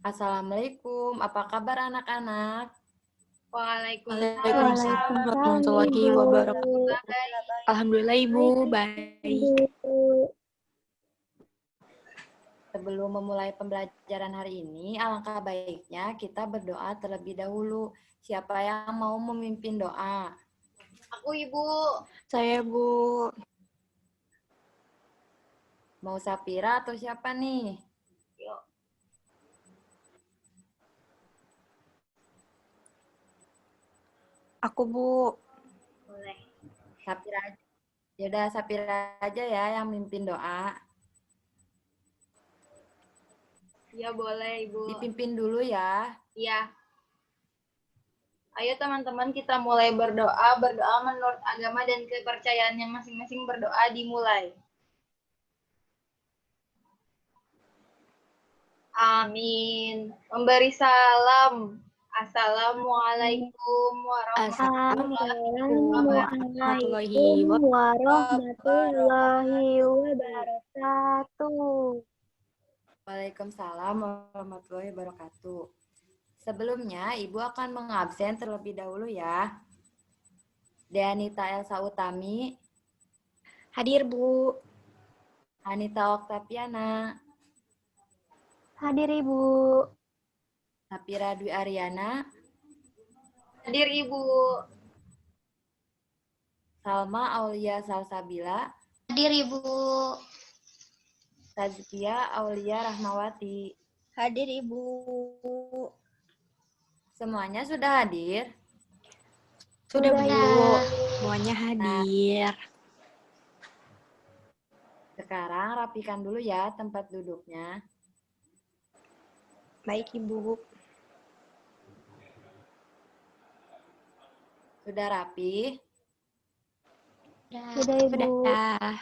Assalamualaikum, apa kabar anak-anak? Waalaikumsalam warahmatullahi wabarakatuh. Alhamdulillah Ibu, baik. Sebelum memulai pembelajaran hari ini, alangkah baiknya kita berdoa terlebih dahulu. Siapa yang mau memimpin doa? Aku Ibu. Saya Bu. Mau Sapira atau siapa nih? Yuk. Aku Bu. Boleh. Sapira aja. Yaudah, Sapira aja ya yang mimpin doa. Ya boleh Ibu. Dipimpin dulu ya. Iya. Ayo teman-teman kita mulai berdoa. Berdoa menurut agama dan kepercayaan yang masing-masing, berdoa dimulai. Amin. Memberi salam. Assalamualaikum Warahmatullahi wabarakatuh. Waalaikumsalam warahmatullahi wabarakatuh. Sebelumnya, Ibu akan mengabsen terlebih dahulu ya. Deanita Elsa Utami, Hadir Bu. Anita Oktaviana, Hadir Ibu. Sapira Dwi Aryana, Hadir Ibu. Salma Aulia Salsabila, Hadir Ibu. Tazkia Aulia Rahmawati. Hadir Ibu. Semuanya sudah hadir? Sudah Bu. Ya. Semuanya hadir. Sekarang rapikan dulu ya tempat duduknya. Baik Ibu. Sudah rapi? Sudah Ibu. Sudah.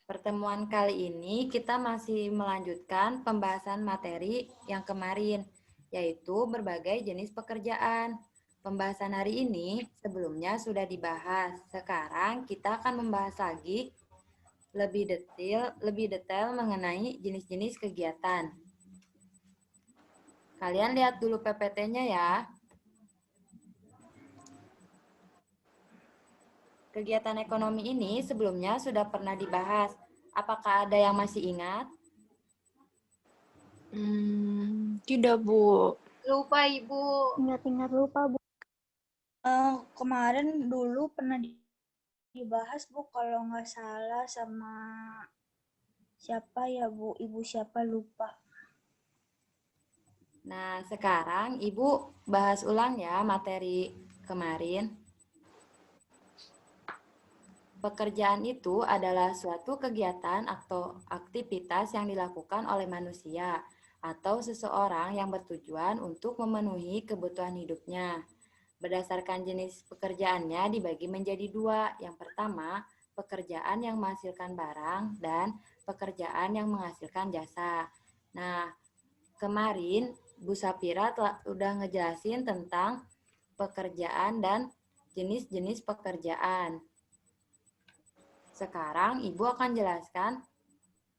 Pertemuan kali ini kita masih melanjutkan pembahasan materi yang kemarin, yaitu berbagai jenis pekerjaan. Pembahasan hari ini sebelumnya sudah dibahas. Sekarang kita akan membahas lagi lebih detail mengenai jenis-jenis kegiatan. Kalian lihat dulu PPT-nya ya. Kegiatan ekonomi ini sebelumnya sudah pernah dibahas. Apakah ada yang masih ingat? Tidak Bu. Lupa Ibu. Ingat-ingat lupa Bu. Kemarin dulu pernah dibahas Bu, kalau nggak salah sama siapa ya Bu, Ibu siapa lupa. Nah, sekarang Ibu bahas ulang ya materi kemarin. Pekerjaan itu adalah suatu kegiatan atau aktivitas yang dilakukan oleh manusia atau seseorang yang bertujuan untuk memenuhi kebutuhan hidupnya. Berdasarkan jenis pekerjaannya dibagi menjadi dua. Yang pertama, pekerjaan yang menghasilkan barang dan pekerjaan yang menghasilkan jasa. Nah, kemarin Bu Sapira udah ngejelasin tentang pekerjaan dan jenis-jenis pekerjaan. Sekarang Ibu akan jelaskan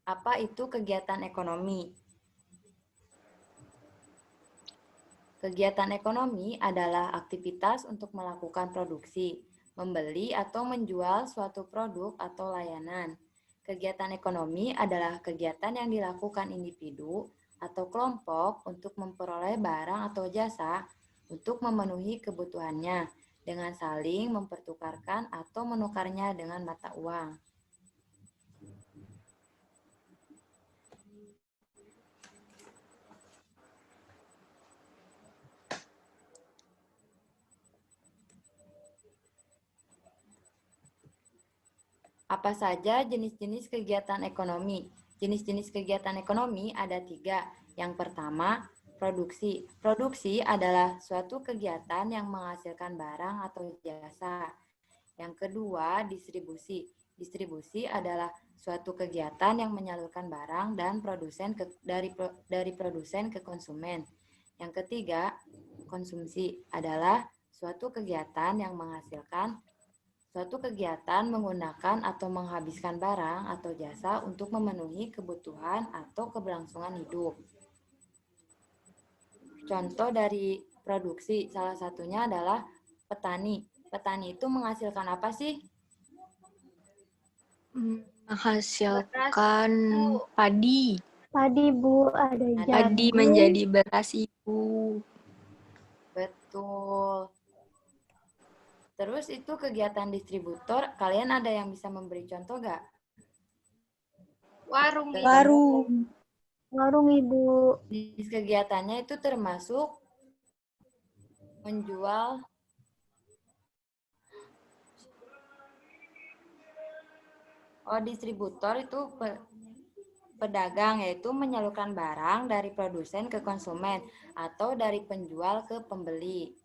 apa itu kegiatan ekonomi. Kegiatan ekonomi adalah aktivitas untuk melakukan produksi, membeli atau menjual suatu produk atau layanan. Kegiatan ekonomi adalah kegiatan yang dilakukan individu atau kelompok untuk memperoleh barang atau jasa untuk memenuhi kebutuhannya dengan saling mempertukarkan atau menukarnya dengan mata uang. Apa saja jenis-jenis kegiatan ekonomi? Jenis-jenis kegiatan ekonomi ada 3. Yang pertama, produksi. Produksi adalah suatu kegiatan yang menghasilkan barang atau jasa. Yang kedua, distribusi. Distribusi adalah suatu kegiatan yang menyalurkan barang dan dari produsen ke konsumen. Yang ketiga, konsumsi adalah suatu kegiatan yang menghasilkan Suatu kegiatan menggunakan atau menghabiskan barang atau jasa untuk memenuhi kebutuhan atau keberlangsungan hidup. Contoh dari produksi salah satunya adalah petani. Petani itu menghasilkan apa sih? Menghasilkan Bu. padi. Padi, Bu, ada Padi jagung. menjadi beras, Ibu. Betul. Terus itu kegiatan distributor, kalian ada yang bisa memberi contoh nggak? Warung, Ibu. Warung. Warung, Ibu. Jenis kegiatannya itu termasuk menjual distributor itu pedagang, yaitu menyalurkan barang dari produsen ke konsumen atau dari penjual ke pembeli.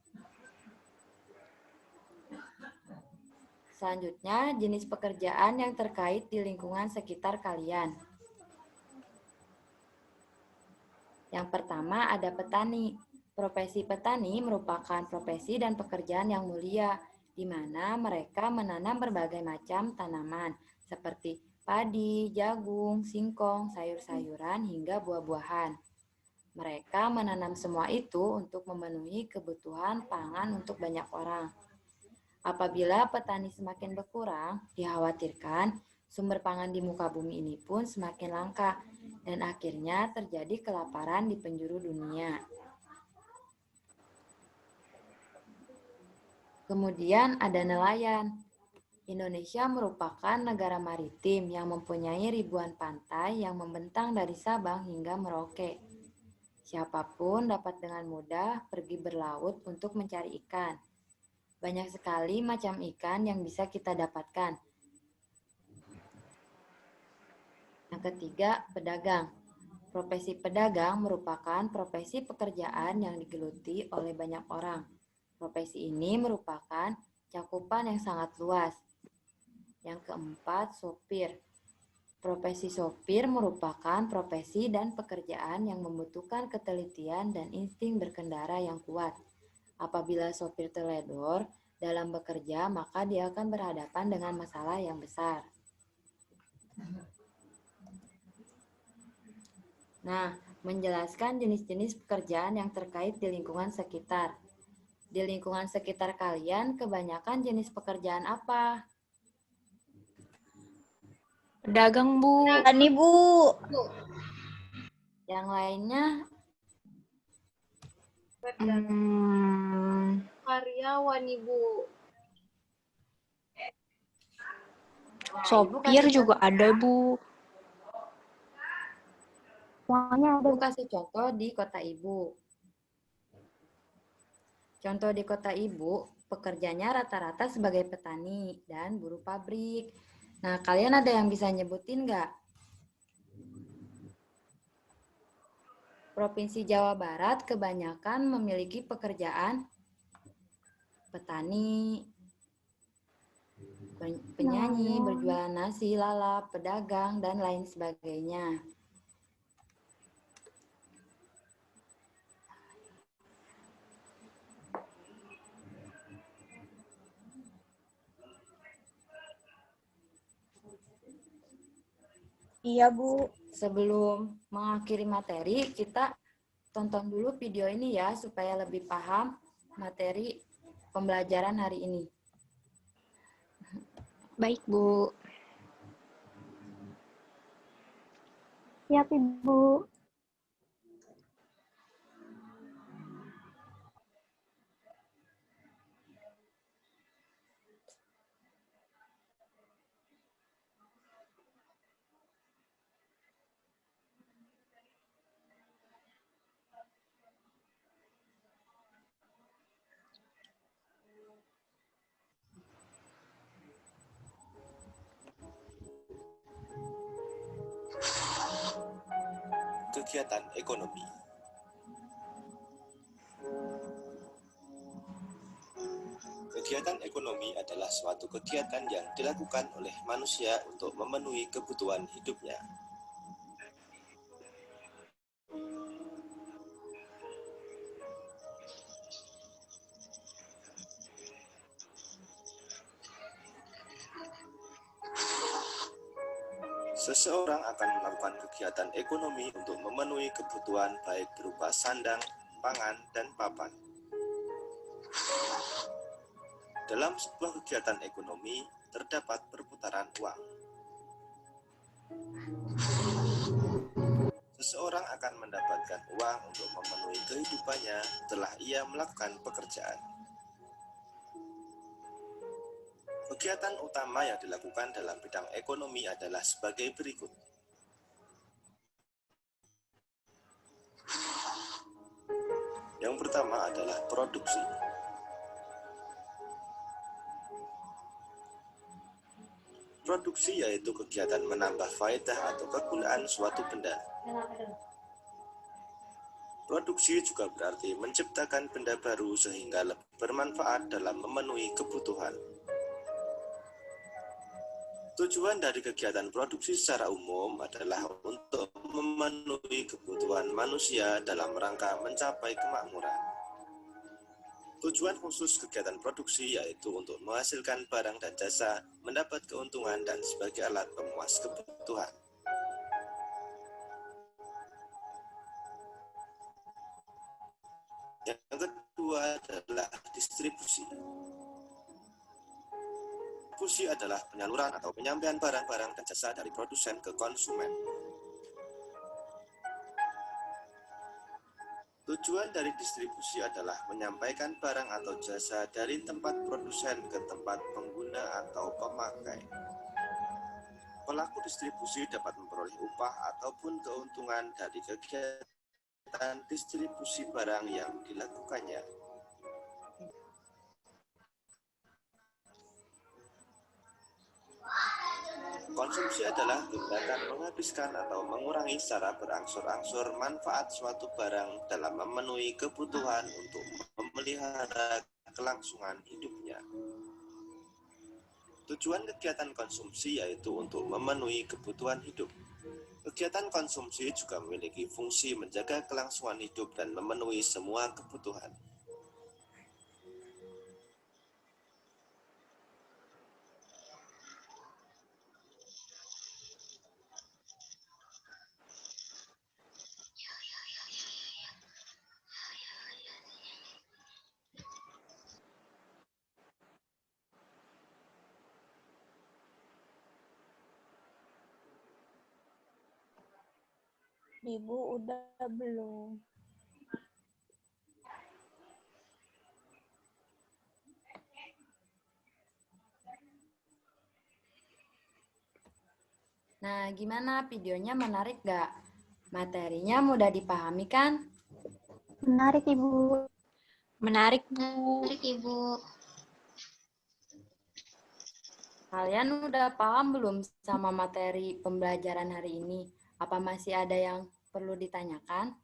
Selanjutnya, jenis pekerjaan yang terkait di lingkungan sekitar kalian. Yang pertama ada petani. Profesi petani merupakan profesi dan pekerjaan yang mulia, di mana mereka menanam berbagai macam tanaman, seperti padi, jagung, singkong, sayur-sayuran, hingga buah-buahan. Mereka menanam semua itu untuk memenuhi kebutuhan pangan untuk banyak orang. Apabila petani semakin berkurang, dikhawatirkan sumber pangan di muka bumi ini pun semakin langka, dan akhirnya terjadi kelaparan di penjuru dunia. Kemudian ada nelayan. Indonesia merupakan negara maritim yang mempunyai ribuan pantai yang membentang dari Sabang hingga Merauke. Siapapun dapat dengan mudah pergi berlaut untuk mencari ikan. Banyak sekali macam ikan yang bisa kita dapatkan. Yang ketiga, pedagang. Profesi pedagang merupakan profesi pekerjaan yang digeluti oleh banyak orang. Profesi ini merupakan cakupan yang sangat luas. Yang keempat, sopir. Profesi sopir merupakan profesi dan pekerjaan yang membutuhkan ketelitian dan insting berkendara yang kuat. Apabila sopir teledor dalam bekerja, maka dia akan berhadapan dengan masalah yang besar. Nah, menjelaskan jenis-jenis pekerjaan yang terkait di lingkungan sekitar. Di lingkungan sekitar kalian, kebanyakan jenis pekerjaan apa? Pedagang, Bu. Petani, Bu. Yang lainnya, Karyawan, Ibu. Sopir juga ada, Bu. Semuanya ada. Ibu kasih contoh di kota Ibu. Contoh di kota Ibu, pekerjanya rata-rata sebagai petani dan buruh pabrik. Nah, kalian ada yang bisa nyebutin nggak? Provinsi Jawa Barat kebanyakan memiliki pekerjaan petani, penyanyi, berjualan nasi, lalap, pedagang, dan lain sebagainya. Iya, Bu. Sebelum mengakhiri materi, kita tonton dulu video ini ya, supaya lebih paham materi pembelajaran hari ini. Baik, Bu. Siap, Ibu. Kegiatan ekonomi. Kegiatan ekonomi adalah suatu kegiatan yang dilakukan oleh manusia untuk memenuhi kebutuhan hidupnya. Seseorang akan melakukan kegiatan ekonomi untuk memenuhi kebutuhan baik berupa sandang, pangan, dan papan. Dalam sebuah kegiatan ekonomi, terdapat perputaran uang. Seseorang akan mendapatkan uang untuk memenuhi kehidupannya setelah ia melakukan pekerjaan. Kegiatan utama yang dilakukan dalam bidang ekonomi adalah sebagai berikut. Yang pertama adalah produksi. Produksi yaitu kegiatan menambah faedah atau kegunaan suatu benda. Produksi juga berarti menciptakan benda baru sehingga lebih bermanfaat dalam memenuhi kebutuhan. Tujuan dari kegiatan produksi secara umum adalah untuk memenuhi kebutuhan manusia dalam rangka mencapai kemakmuran. Tujuan khusus kegiatan produksi yaitu untuk menghasilkan barang dan jasa, mendapat keuntungan, dan sebagai alat pemuas kebutuhan. Yang kedua adalah distribusi. Distribusi adalah penyaluran atau penyampaian barang-barang dan jasa dari produsen ke konsumen. Tujuan dari distribusi adalah menyampaikan barang atau jasa dari tempat produsen ke tempat pengguna atau pemakai. Pelaku distribusi dapat memperoleh upah ataupun keuntungan dari kegiatan distribusi barang yang dilakukannya. Konsumsi adalah tindakan menghabiskan atau mengurangi secara berangsur-angsur manfaat suatu barang dalam memenuhi kebutuhan untuk memelihara kelangsungan hidupnya. Tujuan kegiatan konsumsi yaitu untuk memenuhi kebutuhan hidup. Kegiatan konsumsi juga memiliki fungsi menjaga kelangsungan hidup dan memenuhi semua kebutuhan. Ibu udah belum? Nah, gimana videonya, menarik gak? Materinya mudah dipahami kan? Menarik, Ibu. Menarik, Bu. Menarik, Ibu. Kalian udah paham belum sama materi pembelajaran hari ini? Apa masih ada yang perlu ditanyakan?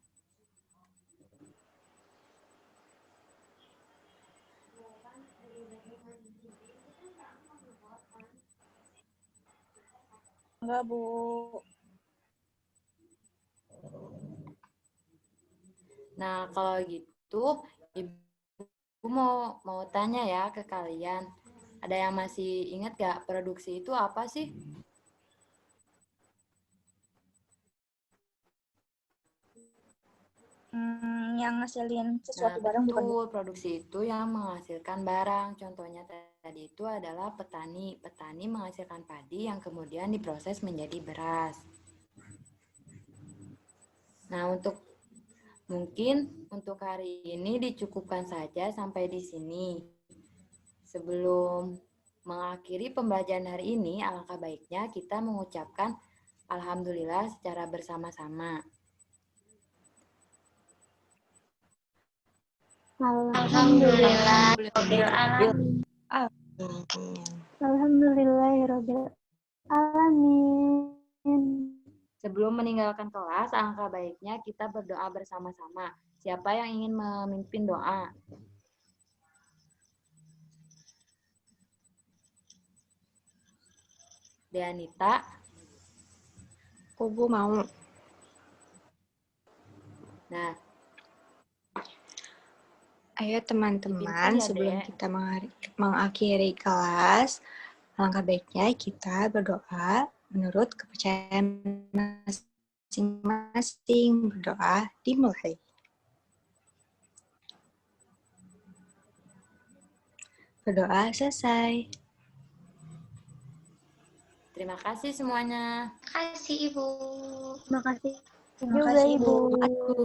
Enggak, Bu. Nah, kalau gitu, Ibu mau tanya ya ke kalian. Ada yang masih ingat gak produksi itu apa sih? Yang ngasilin Nah, sesuatu barang bukan, Bu? betul. Produksi itu yang menghasilkan barang. Contohnya tadi itu adalah petani. Petani menghasilkan padi yang kemudian diproses menjadi beras. Nah, mungkin untuk hari ini dicukupkan saja sampai di sini. Sebelum mengakhiri pembelajaran hari ini, alangkah baiknya kita mengucapkan alhamdulillah secara bersama-sama. Alhamdulillahirobbilalamin. Alhamdulillahirobbilalamin. Sebelum meninggalkan kelas, alangkah baiknya kita berdoa bersama-sama. Siapa yang ingin memimpin doa? Deanita. Bu mau. Nah, Ayo teman-teman, Dipimpin ya, sebelum Dek. kita mengakhiri kelas, alangkah baiknya kita berdoa menurut kepercayaan masing-masing. Berdoa dimulai. Berdoa selesai. Terima kasih semuanya. Terima kasih Ibu. Terima kasih Terima juga kasih, Ibu. Bu. Aku